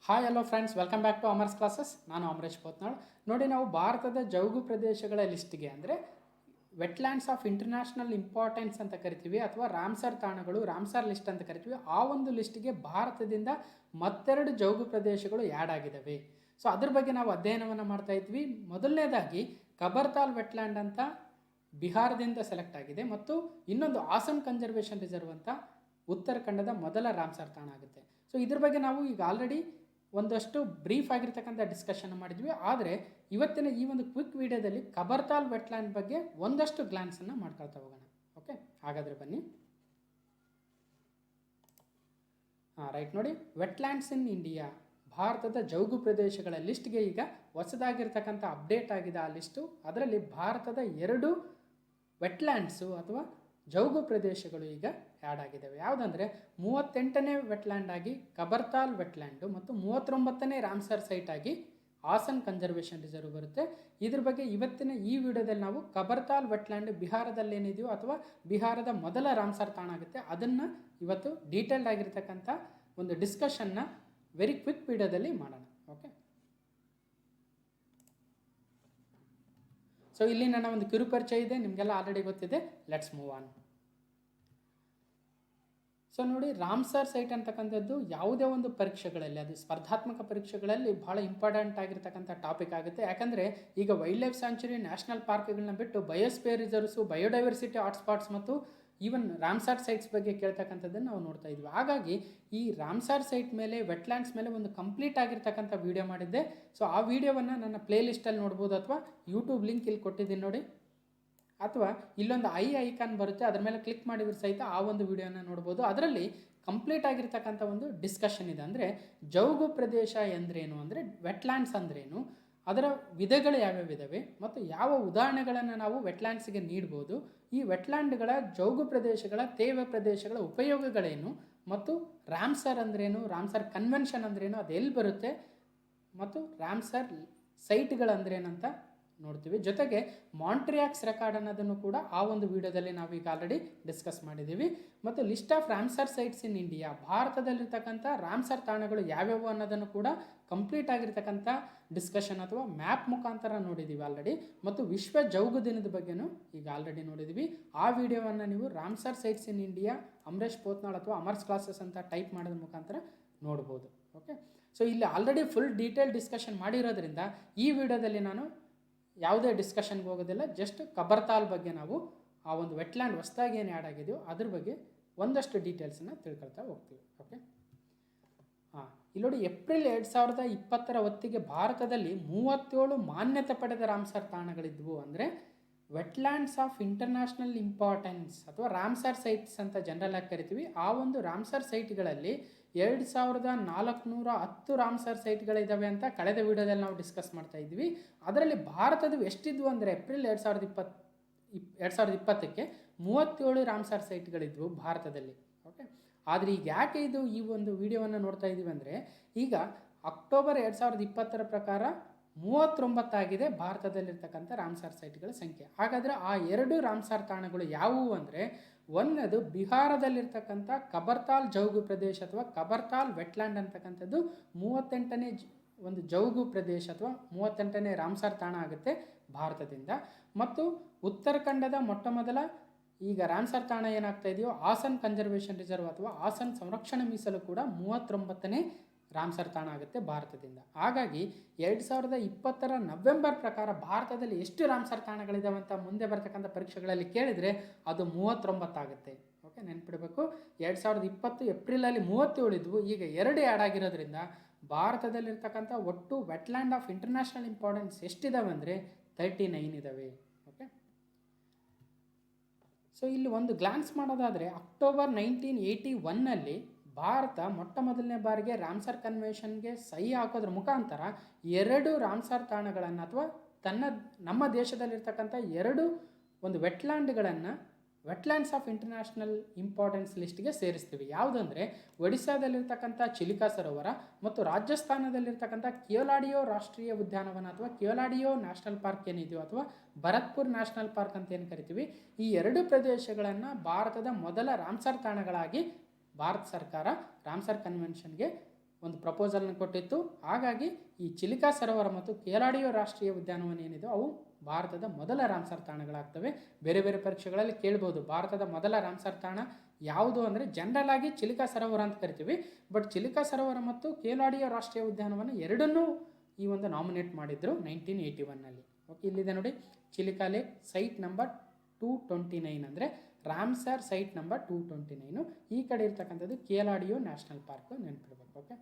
Hi hello friends, welcome back to Amar's classes. ನಾನು ಅಮರೇಶ್ ಪೋತ್ನಾಳ್. ನೋಡಿ, ನಾವು ಭಾರತದ ಜೌಗು ಪ್ರದೇಶಗಳ ಲಿಸ್ಟ್ಗೆ ಅಂದರೆ ವೆಟ್ಲ್ಯಾಂಡ್ಸ್ ಆಫ್ ಇಂಟರ್ನ್ಯಾಷನಲ್ ಇಂಪಾರ್ಟೆನ್ಸ್ ಅಂತ ಕರಿತೀವಿ, ಅಥವಾ ರಾಮ್ಸರ್ ತಾಣಗಳು, ರಾಮ್ಸರ್ ಲಿಸ್ಟ್ ಅಂತ ಕರಿತೀವಿ. ಆ ಒಂದು ಲಿಸ್ಟ್ಗೆ ಭಾರತದಿಂದ ಮತ್ತೆರಡು ಜೌಗು ಪ್ರದೇಶಗಳು ಆ್ಯಡ್ ಆಗಿದ್ದಾವೆ. ಸೊ ಅದ್ರ ಬಗ್ಗೆ ನಾವು ಅಧ್ಯಯನವನ್ನು ಮಾಡ್ತಾ ಇದ್ವಿ. ಮೊದಲನೇದಾಗಿ ಕಬರ್ತಾಲ್ ವೆಟ್ಲ್ಯಾಂಡ್ ಅಂತ ಬಿಹಾರದಿಂದ ಸೆಲೆಕ್ಟ್ ಆಗಿದೆ, ಮತ್ತು ಇನ್ನೊಂದು ಆಸಮ್ ಕನ್ಸರ್ವೇಷನ್ ರಿಸರ್ವ್ ಅಂತ ಉತ್ತರಾಖಂಡದ ಮೊದಲ ರಾಮ್ಸರ್ ತಾಣ ಆಗುತ್ತೆ. ಸೊ ಇದ್ರ ಬಗ್ಗೆ ನಾವು ಈಗ ಆಲ್ರೆಡಿ ಒಂದಷ್ಟು ಬ್ರೀಫ್ ಆಗಿರ್ತಕ್ಕಂಥ ಡಿಸ್ಕಷನ್ ಮಾಡಿದ್ವಿ. ಆದರೆ ಇವತ್ತಿನ ಈ ಒಂದು ಕ್ವಿಕ್ ವಿಡಿಯೋದಲ್ಲಿ ಕಬರ್ತಾಲ್ ವೆಟ್ಲ್ಯಾಂಡ್ ಬಗ್ಗೆ ಒಂದಷ್ಟು ಗ್ಲಾನ್ಸನ್ನು ಮಾಡ್ಕೊಳ್ತಾ ಹೋಗೋಣ. ಓಕೆ, ಹಾಗಾದರೆ ಬನ್ನಿ. ರೈಟ್, ನೋಡಿ, ವೆಟ್ಲ್ಯಾಂಡ್ಸ್ ಇನ್ ಇಂಡಿಯಾ, ಭಾರತದ ಜೌಗು ಪ್ರದೇಶಗಳ ಲಿಸ್ಟ್ಗೆ ಈಗ ಹೊಸದಾಗಿರ್ತಕ್ಕಂಥ ಅಪ್ಡೇಟ್ ಆಗಿದೆ ಆ ಲಿಸ್ಟು. ಅದರಲ್ಲಿ ಭಾರತದ 2 ವೆಟ್ಲ್ಯಾಂಡ್ಸು ಅಥವಾ ಜೌಗು ಪ್ರದೇಶಗಳು ಈಗ ಆ್ಯಡ್ ಆಗಿದ್ದಾವೆ. ಯಾವುದಂದರೆ 38ನೇ ವೆಟ್ಲ್ಯಾಂಡ್ ಆಗಿ ಕಬರ್ತಾಲ್ ವೆಟ್ಲ್ಯಾಂಡು ಮತ್ತು 39ನೇ ರಾಮ್ಸರ್ ಸೈಟ್ ಆಗಿ ಆಸನ್ ಕನ್ಸರ್ವೇಷನ್ ರಿಸರ್ವ್ ಬರುತ್ತೆ. ಇದ್ರ ಬಗ್ಗೆ ಇವತ್ತಿನ ಈ ವಿಡಿಯೋದಲ್ಲಿ ನಾವು ಕಬರ್ತಾಲ್ ವೆಟ್ಲ್ಯಾಂಡ್ ಬಿಹಾರದಲ್ಲಿ ಏನಿದೆಯೋ ಅಥವಾ ಬಿಹಾರದ ಮೊದಲ ರಾಮ್ಸರ್ ತಾಣ ಆಗುತ್ತೆ, ಅದನ್ನು ಇವತ್ತು ಡೀಟೇಲ್ಡ್ ಆಗಿರ್ತಕ್ಕಂಥ ಒಂದು ಡಿಸ್ಕಷನ್ನ ವೆರಿ ಕ್ವಿಕ್ ವಿಡಿಯೋದಲ್ಲಿ ಮಾಡೋಣ. ಓಕೆ, ಸೊ ಇಲ್ಲಿ ನನ್ನ ಒಂದು ಕಿರು ಪರಿಚಯ ಇದೆ, ನಿಮಗೆಲ್ಲ ಆಲ್ರೆಡಿ ಗೊತ್ತಿದೆ. Let's move on. ಸೊ ನೋಡಿ, ರಾಮ್ಸರ್ ಸೈಟ್ ಅಂತಕ್ಕಂಥದ್ದು ಯಾವುದೇ ಒಂದು ಪರೀಕ್ಷೆಗಳಲ್ಲಿ, ಅದು ಸ್ಪರ್ಧಾತ್ಮಕ ಪರೀಕ್ಷೆಗಳಲ್ಲಿ ಭಾಳ ಇಂಪಾರ್ಟೆಂಟ್ ಆಗಿರ್ತಕ್ಕಂಥ ಟಾಪಿಕ್ ಆಗುತ್ತೆ. ಯಾಕಂದರೆ ಈಗ ವೈಲ್ಡ್ ಲೈಫ್ ಸ್ಯಾಂಚುರಿ, ನ್ಯಾಷನಲ್ ಪಾರ್ಕ್ಗಳನ್ನ ಬಿಟ್ಟು ಬಯೋಸ್ಫಿಯರ್ ರಿಸರ್ವ್ಸು, ಬಯೋಡೈವರ್ಸಿಟಿ ಹಾಟ್ಸ್ಪಾಟ್ಸ್ ಮತ್ತು ಈವನ್ ರಾಮ್ಸರ್ ಸೈಟ್ಸ್ ಬಗ್ಗೆ ಕೇಳ್ತಕ್ಕಂಥದ್ದನ್ನು ನಾವು ನೋಡ್ತಾ ಇದ್ವಿ. ಹಾಗಾಗಿ ಈ ರಾಮ್ಸರ್ ಸೈಟ್ ಮೇಲೆ, ವೆಟ್ಲ್ಯಾಂಡ್ಸ್ ಮೇಲೆ ಒಂದು ಕಂಪ್ಲೀಟ್ ಆಗಿರ್ತಕ್ಕಂಥ ವೀಡಿಯೋ ಮಾಡಿದ್ದೆ. ಸೊ ಆ ವಿಡಿಯೋವನ್ನು ನನ್ನ ಪ್ಲೇ ಲಿಸ್ಟಲ್ಲಿ ನೋಡ್ಬೋದು, ಅಥವಾ ಯೂಟ್ಯೂಬ್ ಲಿಂಕ್ ಇಲ್ಲಿ ಕೊಟ್ಟಿದ್ದೀನಿ ನೋಡಿ, ಅಥವಾ ಇಲ್ಲೊಂದು ಐಕಾನ್ ಬರುತ್ತೆ, ಅದರ ಮೇಲೆ ಕ್ಲಿಕ್ ಮಾಡಿದ್ರೆ ಸಹಿತ ಆ ಒಂದು ವಿಡಿಯೋನ ನೋಡ್ಬೋದು. ಅದರಲ್ಲಿ ಕಂಪ್ಲೀಟ್ ಆಗಿರ್ತಕ್ಕಂಥ ಒಂದು ಡಿಸ್ಕಷನ್ ಇದೆ. ಅಂದರೆ ಜೌಗು ಪ್ರದೇಶ ಎಂದ್ರೇನು, ಅಂದರೆ ವೆಟ್ಲ್ಯಾಂಡ್ಸ್ ಅಂದ್ರೇನು, ಅದರ ವಿಧಗಳು ಯಾವ್ಯಾವಿದ್ದಾವೆ ಮತ್ತು ಯಾವ ಉದಾಹರಣೆಗಳನ್ನು ನಾವು ವೆಟ್ಲ್ಯಾಂಡ್ಸ್ಗೆ ನೀಡ್ಬೋದು, ಈ ವೆಟ್ಲ್ಯಾಂಡ್ಗಳ ಜೌಗು ಪ್ರದೇಶಗಳ ತೇವ ಪ್ರದೇಶಗಳ ಉಪಯೋಗಗಳೇನು, ಮತ್ತು ರಾಮ್ಸರ್ ಅಂದ್ರೇನು, ರಾಮ್ಸರ್ ಕನ್ವೆನ್ಷನ್ ಅಂದ್ರೇನು, ಅದು ಎಲ್ಲಿ ಬರುತ್ತೆ, ಮತ್ತು ರಾಮ್ಸರ್ ಸೈಟ್ಗಳಂದ್ರೇನಂತ ನೋಡ್ತೀವಿ. ಜೊತೆಗೆ ಮಾಂಟ್ರಿಯಾಕ್ಸ್ ರೆಕಾರ್ಡ್ ಅನ್ನೋದನ್ನು ಕೂಡ ಆ ಒಂದು ವಿಡಿಯೋದಲ್ಲಿ ನಾವು ಈಗ ಆಲ್ರೆಡಿ ಡಿಸ್ಕಸ್ ಮಾಡಿದ್ದೀವಿ. ಮತ್ತು list of Ramsar sites in India, ಭಾರತದಲ್ಲಿರ್ತಕ್ಕಂಥ ರಾಮ್ಸರ್ ತಾಣಗಳು ಯಾವ್ಯಾವು ಅನ್ನೋದನ್ನು ಕೂಡ ಕಂಪ್ಲೀಟ್ ಆಗಿರ್ತಕ್ಕಂಥ ಡಿಸ್ಕಷನ್ ಅಥವಾ ಮ್ಯಾಪ್ ಮುಖಾಂತರ ನೋಡಿದ್ದೀವಿ ಆಲ್ರೆಡಿ. ಮತ್ತು ವಿಶ್ವ ಜೌಗು ದಿನದ ಬಗ್ಗೆನೂ ಈಗ ಆಲ್ರೆಡಿ ನೋಡಿದ್ದೀವಿ. ಆ ವಿಡಿಯೋವನ್ನು ನೀವು Ramsar sites in India Amaresh Potnal ಅಥವಾ ಅಮರ್ಸ್ ಕ್ಲಾಸಸ್ ಅಂತ ಟೈಪ್ ಮಾಡೋದ್ರ ಮುಖಾಂತರ ನೋಡ್ಬೋದು. ಓಕೆ, ಸೊ ಇಲ್ಲಿ ಆಲ್ರೆಡಿ ಫುಲ್ ಡೀಟೇಲ್ ಡಿಸ್ಕಷನ್ ಮಾಡಿರೋದ್ರಿಂದ ಈ ವಿಡಿಯೋದಲ್ಲಿ ನಾನು ಯಾವುದೇ ಡಿಸ್ಕಷನ್ಗೆ ಹೋಗೋದಿಲ್ಲ. ಜಸ್ಟ್ ಕಬರ್ತಾಲ್ ಬಗ್ಗೆ ನಾವು ಆ ಒಂದು ವೆಟ್ಲ್ಯಾಂಡ್ ಹೊಸದಾಗಿ ಏನು ಆ್ಯಡ್ ಆಗಿದೆಯೋ ಅದ್ರ ಬಗ್ಗೆ ಒಂದಷ್ಟು ಡೀಟೇಲ್ಸನ್ನು ತಿಳ್ಕೊಳ್ತಾ ಹೋಗ್ತೀವಿ. ಓಕೆ, ಇಲ್ಲಿ ನೋಡಿ, ಏಪ್ರಿಲ್ 2020 ಹೊತ್ತಿಗೆ ಭಾರತದಲ್ಲಿ 37 ಮಾನ್ಯತೆ ಪಡೆದ ರಾಮ್ಸರ್ ತಾಣಗಳಿದ್ವು. ಅಂದರೆ ವೆಟ್ಲ್ಯಾಂಡ್ಸ್ ಆಫ್ ಇಂಟರ್ನ್ಯಾಷನಲ್ ಇಂಪಾರ್ಟೆನ್ಸ್ ಅಥವಾ ರಾಮ್ಸರ್ ಸೈಟ್ಸ್ ಅಂತ ಜನರಲ್ ಆಗಿ ಕರಿತೀವಿ. ಆ ಒಂದು ರಾಮ್ಸರ್ ಸೈಟ್ಗಳಲ್ಲಿ 2410 ರಾಮ್ಸರ್ ಸೈಟ್ಗಳಿದ್ದಾವೆ ಅಂತ ಕಳೆದ ವಿಡಿಯೋದಲ್ಲಿ ನಾವು ಡಿಸ್ಕಸ್ ಮಾಡ್ತಾ ಇದ್ವಿ. ಅದರಲ್ಲಿ ಭಾರತದ ಎಷ್ಟಿದ್ವು ಅಂದರೆ ಏಪ್ರಿಲ್ 2020ಕ್ಕೆ 37 ರಾಮ್ಸರ್ ಸೈಟ್ಗಳಿದ್ವು ಭಾರತದಲ್ಲಿ. ಓಕೆ, ಆದರೆ ಈಗ ಯಾಕೆ ಈ ಒಂದು ವಿಡಿಯೋವನ್ನು ನೋಡ್ತಾ ಇದ್ದೀವಿ ಅಂದರೆ, ಈಗ ಅಕ್ಟೋಬರ್ 2020 ಪ್ರಕಾರ 39 ಆಗಿದೆ ಭಾರತದಲ್ಲಿರ್ತಕ್ಕಂಥ ರಾಮ್ಸರ್ ಸೈಟ್ಗಳ ಸಂಖ್ಯೆ. ಹಾಗಾದರೆ ಆ 2 ರಾಮ್ಸರ್ ತಾಣಗಳು ಯಾವುವು ಅಂದರೆ, ಒಂದದು ಬಿಹಾರದಲ್ಲಿರ್ತಕ್ಕಂಥ ಕಬರ್ತಾಲ್ ಜೌಗು ಪ್ರದೇಶ ಅಥವಾ ಕಬರ್ತಾಲ್ ವೆಟ್ಲ್ಯಾಂಡ್ ಅಂತಕ್ಕಂಥದ್ದು 38ನೇ ಒಂದು ಜೌಗು ಪ್ರದೇಶ ಅಥವಾ 38ನೇ ರಾಮ್ಸರ್ ತಾಣ ಆಗುತ್ತೆ ಭಾರತದಿಂದ. ಮತ್ತು ಉತ್ತರಾಖಂಡದ ಮೊಟ್ಟಮೊದಲ ಈಗ ರಾಮ್ಸರ್ ತಾಣ ಏನಾಗ್ತಾ ಇದೆಯೋ ಆಸನ್ ಕನ್ಸರ್ವೇಷನ್ ರಿಸರ್ವ್ ಅಥವಾ ಆಸನ್ ಸಂರಕ್ಷಣಾ ಮೀಸಲು ಕೂಡ 39ನೇ ರಾಮ್ಸರ್ ತಾಣ ಆಗುತ್ತೆ ಭಾರತದಿಂದ. ಹಾಗಾಗಿ 2020 ನವೆಂಬರ್ ಪ್ರಕಾರ ಭಾರತದಲ್ಲಿ ಎಷ್ಟು ರಾಮ್ಸರ್ ತಾಣಗಳಿದಾವೆ ಅಂತ ಮುಂದೆ ಬರ್ತಕ್ಕಂಥ ಪರೀಕ್ಷೆಗಳಲ್ಲಿ ಕೇಳಿದರೆ ಅದು 39 ಆಗುತ್ತೆ. ಓಕೆ, ನೆನ್ಪಿಡಬೇಕು. 2020 ಏಪ್ರಿಲಲ್ಲಿ 37 ಇದ್ವು, ಈಗ 2 ಆ್ಯಡ್ ಆಗಿರೋದ್ರಿಂದ ಭಾರತದಲ್ಲಿರ್ತಕ್ಕಂಥ ಒಟ್ಟು ವೆಟ್ಲ್ಯಾಂಡ್ ಆಫ್ ಇಂಟರ್ನ್ಯಾಷನಲ್ ಇಂಪಾರ್ಟೆನ್ಸ್ ಎಷ್ಟಿದಾವೆ ಅಂದರೆ 39 ಇದ್ದಾವೆ. ಓಕೆ, ಸೊ ಇಲ್ಲಿ ಒಂದು ಗ್ಲಾನ್ಸ್ ಮಾಡೋದಾದರೆ, ಅಕ್ಟೋಬರ್ 1981ನಲ್ಲಿ ಭಾರತ ಮೊಟ್ಟ ಮೊದಲನೇ ಬಾರಿಗೆ ರಾಮ್ಸರ್ ಕನ್ವೆನ್ಷನ್ಗೆ ಸಹಿ ಹಾಕೋದ್ರ ಮುಖಾಂತರ 2 ರಾಮ್ಸರ್ ತಾಣಗಳನ್ನು ಅಥವಾ ನಮ್ಮ ದೇಶದಲ್ಲಿರ್ತಕ್ಕಂಥ 2 ಒಂದು ವೆಟ್ಲ್ಯಾಂಡ್ಗಳನ್ನು ವೆಟ್ಲ್ಯಾಂಡ್ಸ್ ಆಫ್ ಇಂಟರ್ನ್ಯಾಷನಲ್ ಇಂಪಾರ್ಟೆನ್ಸ್ ಲಿಸ್ಟ್ಗೆ ಸೇರಿಸ್ತೀವಿ. ಯಾವುದಂದರೆ ಒಡಿಸ್ಸಾದಲ್ಲಿರ್ತಕ್ಕಂಥ ಚಿಲಿಕಾ ಸರೋವರ ಮತ್ತು ರಾಜಸ್ಥಾನದಲ್ಲಿರ್ತಕ್ಕಂಥ ಕಿಯೋಲಾಡಿಯೋ ರಾಷ್ಟ್ರೀಯ ಉದ್ಯಾನವನ ಅಥವಾ ಕಿಯೋಲಾಡಿಯೋ ನ್ಯಾಷನಲ್ ಪಾರ್ಕ್ ಏನಿದೆಯೋ ಅಥವಾ ಭರತ್ಪುರ್ ನ್ಯಾಷನಲ್ ಪಾರ್ಕ್ ಅಂತ ಏನು ಕರಿತೀವಿ, ಈ 2 ಪ್ರದೇಶಗಳನ್ನು ಭಾರತದ ಮೊದಲ ರಾಮ್ಸರ್ ತಾಣಗಳಾಗಿ ಭಾರತ ಸರ್ಕಾರ ರಾಮ್ಸರ್ ಕನ್ವೆನ್ಷನ್ಗೆ ಒಂದು ಪ್ರಪೋಸಲ್ನ ಕೊಟ್ಟಿತ್ತು. ಹಾಗಾಗಿ ಈ ಚಿಲಿಕಾ ಸರೋವರ ಮತ್ತು ಕೇಲಾಡಿಯೋ ರಾಷ್ಟ್ರೀಯ ಉದ್ಯಾನವನ ಏನಿದೆ ಅವು ಭಾರತದ ಮೊದಲ ರಾಮ್ಸರ್ ತಾಣಗಳಾಗ್ತವೆ. ಬೇರೆ ಬೇರೆ ಪರೀಕ್ಷೆಗಳಲ್ಲಿ ಕೇಳ್ಬೋದು ಭಾರತದ ಮೊದಲ ರಾಮ್ಸರ್ ತಾಣ ಯಾವುದು ಅಂದರೆ ಜನರಲ್ ಆಗಿ ಚಿಲಿಕಾ ಸರೋವರ ಅಂತ ಕರಿತೀವಿ. ಬಟ್ ಚಿಲಿಕಾ ಸರೋವರ ಮತ್ತು ಕೇಲಾಡಿಯೋ ರಾಷ್ಟ್ರೀಯ ಉದ್ಯಾನವನ ಎರಡನ್ನೂ ಈ ಒಂದು ನಾಮಿನೇಟ್ ಮಾಡಿದ್ರು 1981ನಲ್ಲಿ. ಓಕೆ, ಇಲ್ಲಿದೆ ನೋಡಿ ಚಿಲಿಕಾ ಲೇಕ್ ಸೈಟ್ ನಂಬರ್ 229 ಅಂದರೆ ರಾಮ್ಸರ್ ಸೈಟ್ ನಂಬರ್ 229. ಈ ಕಡೆ ಇರ್ತಕ್ಕಂಥದ್ದು ಕೇಲಾಡಿಯೋ ನ್ಯಾಷನಲ್ ಪಾರ್ಕ್ ನೆನಪಿಡ್ಬೇಕು. ಓಕೆ,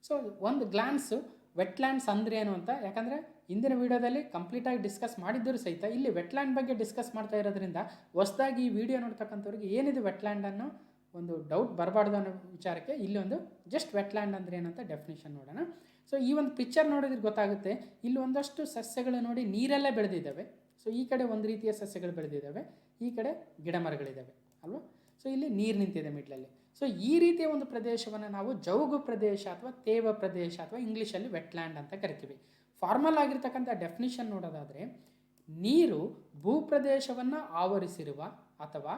ಸೊ ಒಂದು ಗ್ಲಾನ್ಸು ವೆಟ್ಲ್ಯಾಂಡ್ಸ್ ಅಂದರೆ ಏನು ಅಂತ, ಯಾಕಂದರೆ ಇಂದಿನ ವಿಡಿಯೋದಲ್ಲಿ ಕಂಪ್ಲೀಟಾಗಿ ಡಿಸ್ಕಸ್ ಮಾಡಿದ್ದರೂ ಸಹಿತ ಇಲ್ಲಿ ವೆಟ್ಲ್ಯಾಂಡ್ ಬಗ್ಗೆ ಡಿಸ್ಕಸ್ ಮಾಡ್ತಾ ಇರೋದ್ರಿಂದ ಹೊಸದಾಗಿ ಈ ವಿಡಿಯೋ ನೋಡ್ತಕ್ಕಂಥವ್ರಿಗೆ ಏನಿದೆ ವೆಟ್ಲ್ಯಾಂಡ್ ಅನ್ನೋ ಒಂದು ಡೌಟ್ ಬರಬಾರ್ದು ಅನ್ನೋ ವಿಚಾರಕ್ಕೆ ಇಲ್ಲಿ ಒಂದು ಜಸ್ಟ್ ವೆಟ್ಲ್ಯಾಂಡ್ ಅಂದರೆ ಏನಂತ ಡೆಫಿನೇಷನ್ ನೋಡೋಣ. ಸೊ ಈ ಒಂದು ಪಿಕ್ಚರ್ ನೋಡಿದ್ರೆ ಗೊತ್ತಾಗುತ್ತೆ, ಇಲ್ಲಿ ಒಂದಷ್ಟು ಸಸ್ಯಗಳು ನೋಡಿ ನೀರಲ್ಲೇ ಬೆಳೆದಿದ್ದಾವೆ. ಸೊ ಈ ಕಡೆ ಒಂದು ರೀತಿಯ ಸಸ್ಯಗಳು ಬೆಳೆದಿದ್ದಾವೆ, ಈ ಕಡೆ ಗಿಡ ಮರಗಳಿದ್ದಾವೆ ಅಲ್ವಾ. ಸೊ ಇಲ್ಲಿ ನೀರು ನಿಂತಿದೆ ಮಿಡ್ಲಲ್ಲಿ. ಸೊ ಈ ರೀತಿಯ ಒಂದು ಪ್ರದೇಶವನ್ನು ನಾವು ಜೌಗು ಪ್ರದೇಶ ಅಥವಾ ತೇವ ಪ್ರದೇಶ ಅಥವಾ ಇಂಗ್ಲೀಷಲ್ಲಿ ವೆಟ್ಲ್ಯಾಂಡ್ ಅಂತ ಕರಿತೀವಿ. ಫಾರ್ಮಲ್ ಆಗಿರ್ತಕ್ಕಂಥ ಡೆಫಿನಿಷನ್ ನೋಡೋದಾದರೆ, ನೀರು ಭೂಪ್ರದೇಶವನ್ನು ಆವರಿಸಿರುವ ಅಥವಾ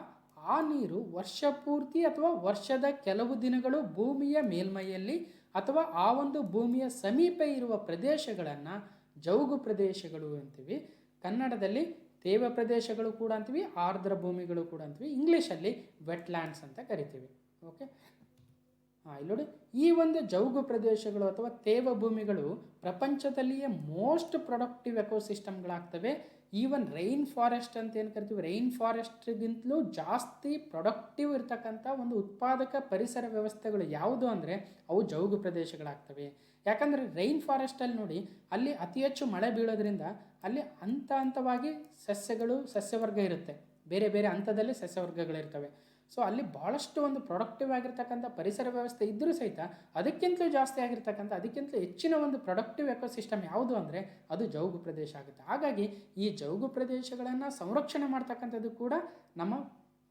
ಆ ನೀರು ವರ್ಷ ಪೂರ್ತಿ ಅಥವಾ ವರ್ಷದ ಕೆಲವು ದಿನಗಳು ಭೂಮಿಯ ಮೇಲ್ಮೈಯಲ್ಲಿ ಅಥವಾ ಆ ಒಂದು ಭೂಮಿಯ ಸಮೀಪ ಇರುವ ಪ್ರದೇಶಗಳನ್ನು ಜೌಗು ಪ್ರದೇಶಗಳು ಅಂತೀವಿ. ಕನ್ನಡದಲ್ಲಿ ತೇವ ಪ್ರದೇಶಗಳು ಕೂಡ ಅಂತೀವಿ, ಆರ್ದ್ರ ಭೂಮಿಗಳು ಕೂಡ ಅಂತೀವಿ. ಇಂಗ್ಲೀಷಲ್ಲಿ ವೆಟ್ಲ್ಯಾಂಡ್ಸ್ ಅಂತ ಕರಿತೀವಿ. ಓಕೆ, ಇಲ್ಲಿ ನೋಡಿ, ಈ ಒಂದು ಜೌಗು ಪ್ರದೇಶಗಳು ಅಥವಾ ತೇವ ಭೂಮಿಗಳು ಪ್ರಪಂಚದಲ್ಲಿಯೇ ಮೋಸ್ಟ್ ಪ್ರೊಡಕ್ಟಿವ್ ಎಕೋಸಿಸ್ಟಮ್ಗಳಾಗ್ತವೆ. ಈವನ್ ರೈನ್ ಫಾರೆಸ್ಟ್ ಅಂತ ಏನು ಕರಿತೀವಿ, ರೈನ್ ಫಾರೆಸ್ಟ್ಗಿಂತಲೂ ಜಾಸ್ತಿ ಪ್ರೊಡಕ್ಟಿವ್ ಇರ್ತಕ್ಕಂಥ ಒಂದು ಉತ್ಪಾದಕ ಪರಿಸರ ವ್ಯವಸ್ಥೆಗಳು ಯಾವುದು ಅಂದರೆ ಅವು ಜೌಗು ಪ್ರದೇಶಗಳಾಗ್ತವೆ. ಯಾಕಂದರೆ ರೈನ್ ಫಾರೆಸ್ಟಲ್ಲಿ ನೋಡಿ, ಅಲ್ಲಿ ಅತಿ ಹೆಚ್ಚು ಮಳೆ ಬೀಳೋದ್ರಿಂದ ಅಲ್ಲಿ ಹಂತವಾಗಿ ಸಸ್ಯಗಳು ಸಸ್ಯವರ್ಗ ಇರುತ್ತೆ, ಬೇರೆ ಬೇರೆ ಹಂತದಲ್ಲಿ ಸಸ್ಯವರ್ಗಗಳಿರ್ತವೆ. ಸೊ ಅಲ್ಲಿ ಭಾಳಷ್ಟು ಒಂದು ಪ್ರೊಡಕ್ಟಿವ್ ಆಗಿರ್ತಕ್ಕಂಥ ಪರಿಸರ ವ್ಯವಸ್ಥೆ ಇದ್ದರೂ ಸಹಿತ ಅದಕ್ಕಿಂತಲೂ ಜಾಸ್ತಿ ಆಗಿರ್ತಕ್ಕಂಥ ಅದಕ್ಕಿಂತಲೂ ಹೆಚ್ಚಿನ ಒಂದು ಪ್ರೊಡಕ್ಟಿವ್ ಎಕೋಸಿಸ್ಟಮ್ ಯಾವುದು ಅಂದರೆ ಅದು ಜೌಗು ಪ್ರದೇಶ ಆಗುತ್ತೆ. ಹಾಗಾಗಿ ಈ ಜೌಗು ಪ್ರದೇಶಗಳನ್ನು ಸಂರಕ್ಷಣೆ ಮಾಡ್ತಕ್ಕಂಥದ್ದು ಕೂಡ ನಮ್ಮ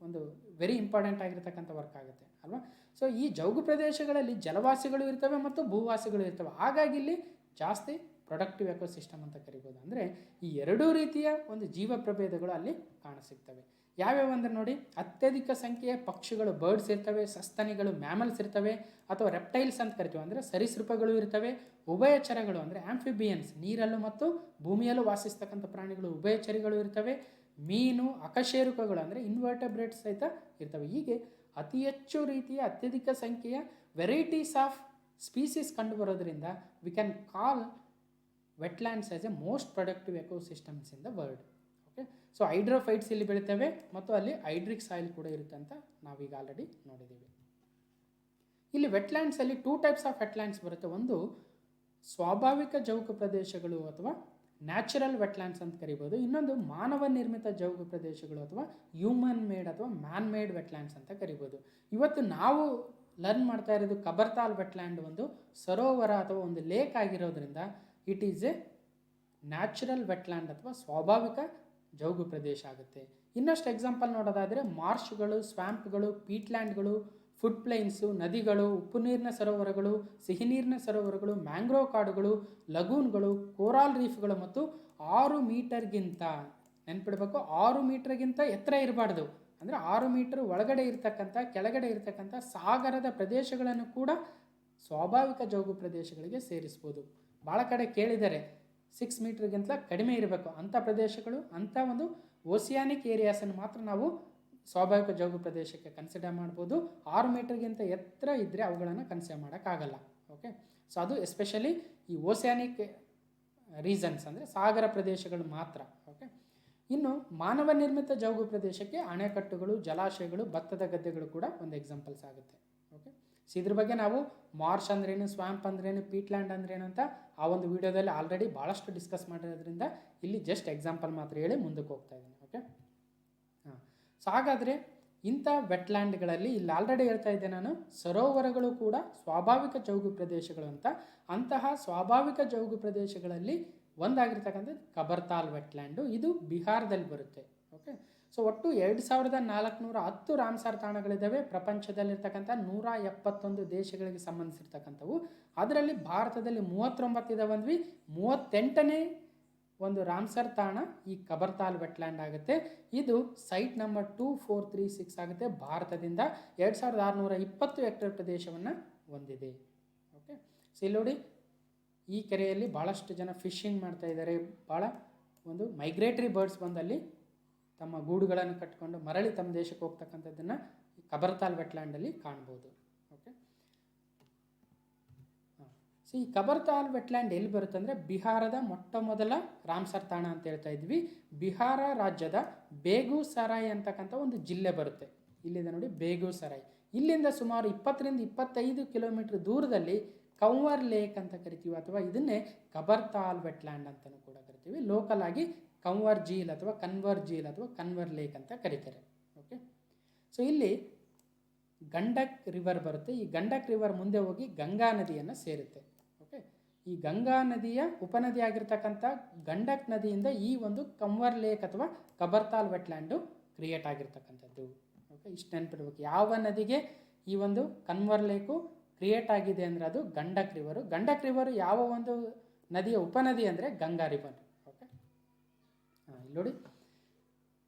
ಒಂದು ವೆರಿ ಇಂಪಾರ್ಟೆಂಟ್ ಆಗಿರ್ತಕ್ಕಂಥ ವರ್ಕ್ ಆಗುತ್ತೆ ಅಲ್ವಾ. ಸೊ ಈ ಜೌಗು ಪ್ರದೇಶಗಳಲ್ಲಿ ಜಲವಾಸಿಗಳು ಇರ್ತವೆ ಮತ್ತು ಭೂವಾಸಿಗಳು ಇರ್ತವೆ. ಹಾಗಾಗಿ ಇಲ್ಲಿ ಜಾಸ್ತಿ ಪ್ರೊಡಕ್ಟಿವ್ ಎಕೋಸಿಸ್ಟಮ್ ಅಂತ ಕರಿಬೋದು. ಅಂದರೆ ಈ ಎರಡೂ ರೀತಿಯ ಒಂದು ಜೀವ ಪ್ರಭೇದಗಳು ಅಲ್ಲಿ ಕಾಣಸಿಗ್ತವೆ. ಯಾವ್ಯಾವ ಅಂದರೆ ನೋಡಿ, ಅತ್ಯಧಿಕ ಸಂಖ್ಯೆಯ ಪಕ್ಷಿಗಳು ಬರ್ಡ್ಸ್ ಇರ್ತವೆ, ಸಸ್ತನಿಗಳು ಮ್ಯಾಮಲ್ಸ್ ಇರ್ತವೆ ಅಥವಾ ರೆಪ್ಟೈಲ್ಸ್ ಅಂತ ಕರಿತೀವಿ ಅಂದರೆ ಸರೀಸೃಪಗಳು ಇರ್ತವೆ. ಉಭಯಚರಗಳು ಅಂದರೆ ಆಂಫಿಬಿಯನ್ಸ್, ನೀರಲ್ಲೂ ಮತ್ತು ಭೂಮಿಯಲ್ಲೂ ವಾಸಿಸ್ತಕ್ಕಂಥ ಪ್ರಾಣಿಗಳು ಉಭಯಚರಿಗಳು ಇರ್ತವೆ. ಮೀನು, ಅಕಶೇರುಕಗಳು ಅಂದರೆ ಇನ್ವರ್ಟಬ್ರೇಟ್ಸ್ ಸಹಿತ ಇರ್ತವೆ. ಹೀಗೆ ಅತಿ ಹೆಚ್ಚು ರೀತಿಯ ಅತ್ಯಧಿಕ ಸಂಖ್ಯೆಯ ವೆರೈಟೀಸ್ ಆಫ್ ಸ್ಪೀಸೀಸ್ ಕಂಡುಬರೋದ್ರಿಂದ we can call wetlands as a most productive ecosystems in the world. Okay, so hydrophytes ಇಲ್ಲಿ ಬೆಳಿತವೆ ಮತ್ತು ಅಲ್ಲಿ ಹೈಡ್ರಿಕ್ ಸಾಯಿಲ್ ಕೂಡ ಇರುತ್ತೆ ಅಂತ ನಾವೀಗ ಆಲ್ರೆಡಿ ನೋಡಿದ್ದೀವಿ. ಇಲ್ಲಿ ವೆಟ್ಲ್ಯಾಂಡ್ಸಲ್ಲಿ 2 ಟೈಪ್ಸ್ ಆಫ್ ವೆಟ್ಲ್ಯಾಂಡ್ಸ್ ಬರುತ್ತೆ. ಒಂದು ಸ್ವಾಭಾವಿಕ ಜೌಗು ಪ್ರದೇಶಗಳು ಅಥವಾ ನ್ಯಾಚುರಲ್ ವೆಟ್ಲ್ಯಾಂಡ್ಸ್ ಅಂತ ಕರಿಬೋದು. ಇನ್ನೊಂದು ಮಾನವ ನಿರ್ಮಿತ ಜೌಗು ಪ್ರದೇಶಗಳು ಅಥವಾ ಹ್ಯೂಮನ್ ಮೇಡ್ ಅಥವಾ ಮ್ಯಾನ್ ಮೇಡ್ ವೆಟ್ಲ್ಯಾಂಡ್ಸ್ ಅಂತ ಕರಿಬೋದು. ಇವತ್ತು ನಾವು ಲರ್ನ್ ಮಾಡ್ತಾ ಇರೋದು ಕಬರ್ತಾಲ್ ವೆಟ್ಲ್ಯಾಂಡ್ ಒಂದು ಸರೋವರ ಅಥವಾ ಒಂದು ಲೇಕ್ ಆಗಿರೋದ್ರಿಂದ it is A natural wetland ಅಥವಾ ಸ್ವಾಭಾವಿಕ ಜೌಗು ಪ್ರದೇಶ ಆಗುತ್ತೆ. ಇನ್ನಷ್ಟು ಎಕ್ಸಾಂಪಲ್ ನೋಡೋದಾದರೆ ಮಾರ್ಷ್ಗಳು, ಸ್ವ್ಯಾಂಪ್ಗಳು, ಪೀಟ್ಲ್ಯಾಂಡ್ಗಳು, ಫುಡ್ ಪ್ಲೈನ್ಸು, ನದಿಗಳು, ಉಪ್ಪು ನೀರಿನ ಸರೋವರಗಳು, ಸಿಹಿ ನೀರಿನ ಸರೋವರಗಳು, ಮ್ಯಾಂಗ್ರೋವ್ ಕಾಡುಗಳು, ಲಗೂನ್ಗಳು, ಕೋರಾಲ್ ರೀಫ್ಗಳು ಮತ್ತು 6 ಮೀಟರ್ಗಿಂತ ನೆನ್ಪಿಡಬೇಕು 6 ಮೀಟರ್ಗಿಂತ ಎತ್ತರ ಇರಬಾರ್ದು. ಅಂದರೆ 6 ಮೀಟರ್ ಒಳಗಡೆ ಇರ್ತಕ್ಕಂಥ ಕೆಳಗಡೆ ಇರ್ತಕ್ಕಂಥ ಸಾಗರದ ಪ್ರದೇಶಗಳನ್ನು ಕೂಡ ಸ್ವಾಭಾವಿಕ ಜೌಗು ಪ್ರದೇಶಗಳಿಗೆ ಸೇರಿಸ್ಬೋದು. ಭಾಳ ಕಡೆ ಕೇಳಿದರೆ 6 ಮೀಟರ್ಗಿಂತ ಕಡಿಮೆ ಇರಬೇಕು ಅಂಥ ಪ್ರದೇಶಗಳು, ಅಂಥ ಒಂದು ಓಸಿಯಾನಿಕ್ ಏರಿಯಾಸನ್ನು ಮಾತ್ರ ನಾವು ಸ್ವಾಭಾವಿಕ ಜೌಗು ಪ್ರದೇಶಕ್ಕೆ ಕನ್ಸಿಡರ್ ಮಾಡ್ಬೋದು. 6 ಮೀಟರ್ಗಿಂತ ಎತ್ತರ ಇದ್ದರೆ ಅವುಗಳನ್ನು ಕನ್ಸಿಡರ್ ಮಾಡೋಕ್ಕಾಗಲ್ಲ. ಓಕೆ, ಸೊ ಅದು ಎಸ್ಪೆಷಲಿ ಈ ಓಸಿಯಾನಿಕ್ ರೀಸನ್ಸ್ ಅಂದರೆ ಸಾಗರ ಪ್ರದೇಶಗಳು ಮಾತ್ರ. ಓಕೆ, ಇನ್ನು ಮಾನವ ನಿರ್ಮಿತ ಜೌಗು ಪ್ರದೇಶಕ್ಕೆ ಅಣೆಕಟ್ಟುಗಳು, ಜಲಾಶಯಗಳು, ಭತ್ತದ ಗದ್ದೆಗಳು ಕೂಡ ಒಂದು ಎಕ್ಸಾಂಪಲ್ಸ್ ಆಗುತ್ತೆ. ಓಕೆ, ಸೊ ಇದ್ರ ಬಗ್ಗೆ ನಾವು ಮಾರ್ಷ್ ಅಂದ್ರೇನು, ಸ್ವ್ಯಾಂಪ್ ಅಂದ್ರೇನು, ಪೀಟ್ಲ್ಯಾಂಡ್ ಅಂದ್ರೇನು ಅಂತ ಆ ಒಂದು ವಿಡಿಯೋದಲ್ಲಿ ಆಲ್ರೆಡಿ ಭಾಳಷ್ಟು ಡಿಸ್ಕಸ್ ಮಾಡಿರೋದ್ರಿಂದ ಇಲ್ಲಿ ಜಸ್ಟ್ ಎಕ್ಸಾಂಪಲ್ ಮಾತ್ರ ಹೇಳಿ ಮುಂದಕ್ಕೆ ಹೋಗ್ತಾ ಇದ್ದೀನಿ. ಓಕೆ, ಸೊ ಹಾಗಾದರೆ ಇಂಥ ವೆಟ್ಲ್ಯಾಂಡ್ಗಳಲ್ಲಿ ಇಲ್ಲಿ ಆಲ್ರೆಡಿ ಹೇಳ್ತಾ ಇದ್ದೆ ನಾನು, ಸರೋವರಗಳು ಕೂಡ ಸ್ವಾಭಾವಿಕ ಜೌಗು ಪ್ರದೇಶಗಳು ಅಂತ. ಅಂತಹ ಸ್ವಾಭಾವಿಕ ಜೌಗು ಪ್ರದೇಶಗಳಲ್ಲಿ ಒಂದಾಗಿರ್ತಕ್ಕಂಥದ್ದು ಕಬರ್ತಾಲ್ ವೆಟ್ಲ್ಯಾಂಡು. ಇದು ಬಿಹಾರದಲ್ಲಿ ಬರುತ್ತೆ. ಓಕೆ, ಸೊ ಒಟ್ಟು 2410 ರಾಮ್ಸಾರ್ ತಾಣಗಳಿದ್ದಾವೆ. ಪ್ರಪಂಚದಲ್ಲಿರ್ತಕ್ಕಂಥ 171 ದೇಶಗಳಿಗೆ ಸಂಬಂಧಿಸಿರ್ತಕ್ಕಂಥವು. ಅದರಲ್ಲಿ ಭಾರತದಲ್ಲಿ 39 ಇದಾವಂದ್ವಿ. 38ನೇ ಒಂದು ರಾಮ್ಸರ್ ತಾಣ ಈ ಕಬರ್ತಾಲ್ ವೆಟ್ಲ್ಯಾಂಡ್ ಆಗುತ್ತೆ. ಇದು ಸೈಟ್ ನಂಬರ್ 2436 ಆಗುತ್ತೆ. ಭಾರತದಿಂದ 2620 ಹೆಕ್ಟೇರ್ ಪ್ರದೇಶವನ್ನು ಹೊಂದಿದೆ. ಓಕೆ, ಸೊ ಇಲ್ಲಿ ನೋಡಿ ಈ ಕೆರೆಯಲ್ಲಿ ಭಾಳಷ್ಟು ಜನ ಫಿಶಿಂಗ್ ಮಾಡ್ತಾ ಇದ್ದಾರೆ. ಭಾಳ ಒಂದು ಮೈಗ್ರೇಟರಿ ಬರ್ಡ್ಸ್ ಬಂದಲ್ಲಿ ತಮ್ಮ ಗೂಡುಗಳನ್ನು ಕಟ್ಟಿಕೊಂಡು ಮರಳಿ ತಮ್ಮ ದೇಶಕ್ಕೆ ಹೋಗ್ತಕ್ಕಂಥದ್ದನ್ನು ಕಬರ್ತಾಲ್ ವೆಟ್ಲ್ಯಾಂಡಲ್ಲಿ ಕಾಣ್ಬೋದು. ಓಕೆ, ಸೊ ಈ ಕಬರ್ತಾಲ್ ವೆಟ್ಲ್ಯಾಂಡ್ ಎಲ್ಲಿ ಬರುತ್ತೆ ಅಂದರೆ ಬಿಹಾರದ ಮೊಟ್ಟ ಮೊದಲ ರಾಮ್ಸರ್ ತಾಣ ಅಂತ ಹೇಳ್ತಾ ಇದ್ವಿ. ಬಿಹಾರ ರಾಜ್ಯದ ಬೇಗೂಸರಾಯ್ ಅಂತಕ್ಕಂಥ ಒಂದು ಜಿಲ್ಲೆ ಬರುತ್ತೆ. ಇಲ್ಲಿದೆ ನೋಡಿ ಬೇಗೂಸರಾಯ್. ಇಲ್ಲಿಂದ ಸುಮಾರು 20-25 ಕಿಲೋಮೀಟರ್ ದೂರದಲ್ಲಿ ಕಂವರ್ ಲೇಕ್ ಅಂತ ಕರಿತೀವಿ, ಅಥವಾ ಇದನ್ನೇ ಕಬರ್ತಾಲ್ ವೆಟ್ಲ್ಯಾಂಡ್ ಅಂತಲೂ ಕೂಡ ಕರಿತೀವಿ. ಲೋಕಲ್ ಆಗಿ ಕಂವರ್ ಜೀಲ್ ಅಥವಾ ಕನ್ವರ್ ಜೀಲ್ ಅಥವಾ ಕನ್ವರ್ ಲೇಕ್ ಅಂತ ಕರೀತಾರೆ. ಓಕೆ, ಸೊ ಇಲ್ಲಿ ಗಂಡಕ್ ರಿವರ್ ಬರುತ್ತೆ. ಈ ಗಂಡಕ್ ರಿವರ್ ಮುಂದೆ ಹೋಗಿ ಗಂಗಾ ನದಿಯನ್ನು ಸೇರುತ್ತೆ. ಓಕೆ, ಈ ಗಂಗಾ ನದಿಯ ಉಪನದಿ ಆಗಿರ್ತಕ್ಕಂಥ ಗಂಡಕ್ ನದಿಯಿಂದ ಈ ಒಂದು ಕಂವರ್ ಲೇಕ್ ಅಥವಾ ಕಬರ್ತಾಲ್ ವೆಟ್ಲ್ಯಾಂಡು ಕ್ರಿಯೇಟ್ ಆಗಿರ್ತಕ್ಕಂಥದ್ದು. ಓಕೆ, ಇಷ್ಟು ನೆನಪಿಡ್ಬೇಕು. ಯಾವ ನದಿಗೆ ಈ ಒಂದು ಕನ್ವರ್ ಲೇಕು ಕ್ರಿಯೇಟ್ ಆಗಿದೆ ಅಂದರೆ ಅದು ಗಂಡಕ್ ರಿವರು. ಗಂಡಕ್ ರಿವರು ಯಾವ ಒಂದು ನದಿಯ ಉಪನದಿ ಅಂದರೆ ಗಂಗಾ ರಿವರ್. ಓಕೆ, ಇಲ್ಲಿ ನೋಡಿ